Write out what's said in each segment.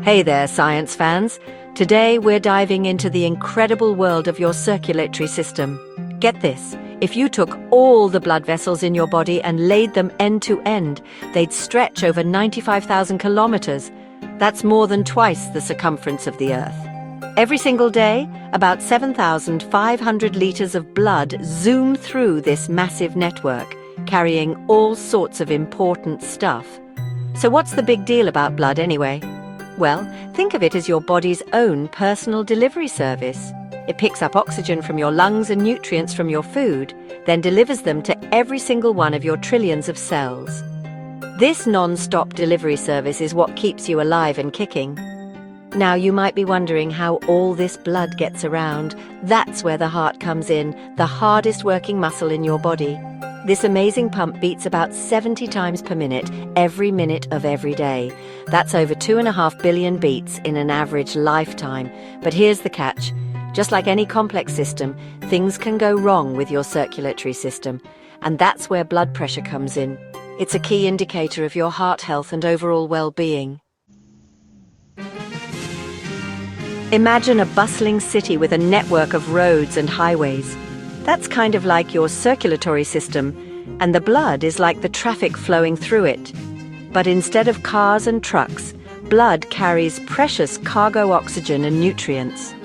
Hey there, science fans. Today we're diving into the incredible world of your circulatory system. Get this, if you took all the blood vessels in your body and laid them end to end, they'd stretch over 95,000 kilometers. That's more than twice the circumference of the Earth. Every single day, about 7,500 liters of blood zoom through this massive network, carrying all sorts of important stuff. So what's the big deal about blood anyway? Well, think of it as your body's own personal delivery service. It picks up oxygen from your lungs and nutrients from your food, then delivers them to every single one of your trillions of cells. This non-stop delivery service is what keeps you alive and kicking. Now, you might be wondering how all this blood gets around. That's where the heart comes in, the hardest working muscle in your body. This amazing pump beats about 70 times per minute of every day. That's over 2.5 billion beats in an average lifetime. But here's the catch. Just like any complex system, things can go wrong with your circulatory system. And that's where blood pressure comes in. It's a key indicator of your heart health and overall well-being. Imagine a bustling city with a network of roads and highways. That's kind of like your circulatory system, and the blood is like the traffic flowing through it. But instead of cars and trucks, blood carries precious cargo oxygen and nutrients.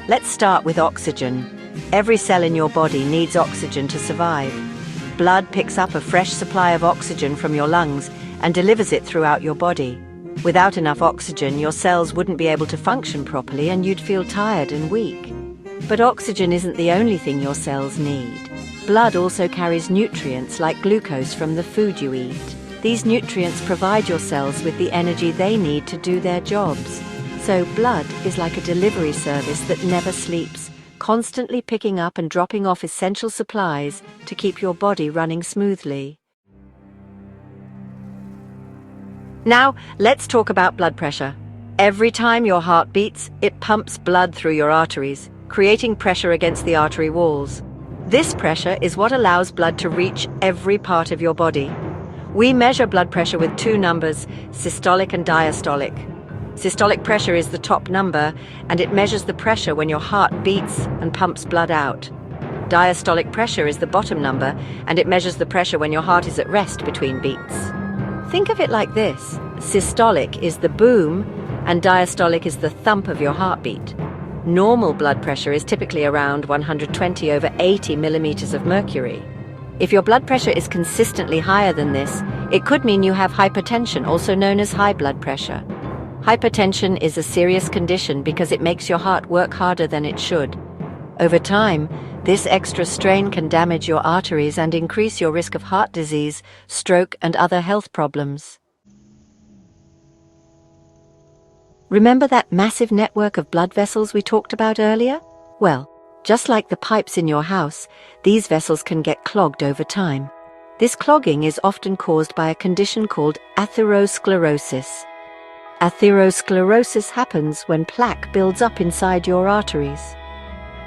Let's start with oxygen. Every cell in your body needs oxygen to survive. Blood picks up a fresh supply of oxygen from your lungs and delivers it throughout your body. Without enough oxygen, your cells wouldn't be able to function properly and you'd feel tired and weak. But oxygen isn't the only thing your cells need. Blood also carries nutrients like glucose from the food you eat. These nutrients provide your cells with the energy they need to do their jobs. So blood is like a delivery service that never sleeps, constantly picking up and dropping off essential supplies to keep your body running smoothly. Now, let's talk about blood pressure. Every time your heart beats, it pumps blood through your arteries, creating pressure against the artery walls. This pressure is what allows blood to reach every part of your body. We measure blood pressure with two numbers, systolic and diastolic. Systolic pressure is the top number, and it measures the pressure when your heart beats and pumps blood out. Diastolic pressure is the bottom number, and it measures the pressure when your heart is at rest between beats. Think of it like this. Systolic is the boom, and diastolic is the thump of your heartbeat. Normal blood pressure is typically around 120/80 millimeters of mercury. If your blood pressure is consistently higher than this, it could mean you have hypertension, also known as high blood pressure. Hypertension is a serious condition because it makes your heart work harder than it should. Over time, this extra strain can damage your arteries and increase your risk of heart disease, stroke, and other health problems. Remember that massive network of blood vessels we talked about earlier? Well, just like the pipes in your house, these vessels can get clogged over time. This clogging is often caused by a condition called atherosclerosis. Atherosclerosis happens when plaque builds up inside your arteries.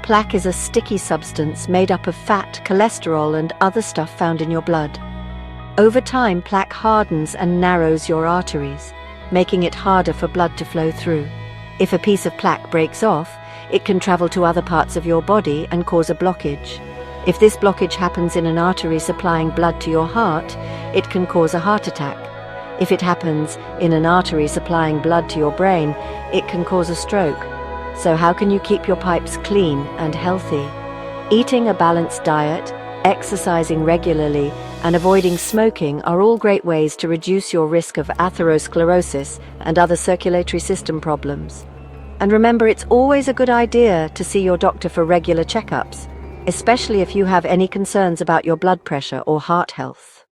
Plaque is a sticky substance made up of fat, cholesterol, and other stuff found in your blood. Over time, plaque hardens and narrows your arteries, making it harder for blood to flow through. If a piece of plaque breaks off, it can travel to other parts of your body and cause a blockage. If this blockage happens in an artery supplying blood to your heart, it can cause a heart attack. If it happens in an artery supplying blood to your brain, it can cause a stroke. So how can you keep your pipes clean and healthy? Eating a balanced diet, exercising regularly, and avoiding smoking are all great ways to reduce your risk of atherosclerosis and other circulatory system problems. And remember, it's always a good idea to see your doctor for regular checkups, especially if you have any concerns about your blood pressure or heart health.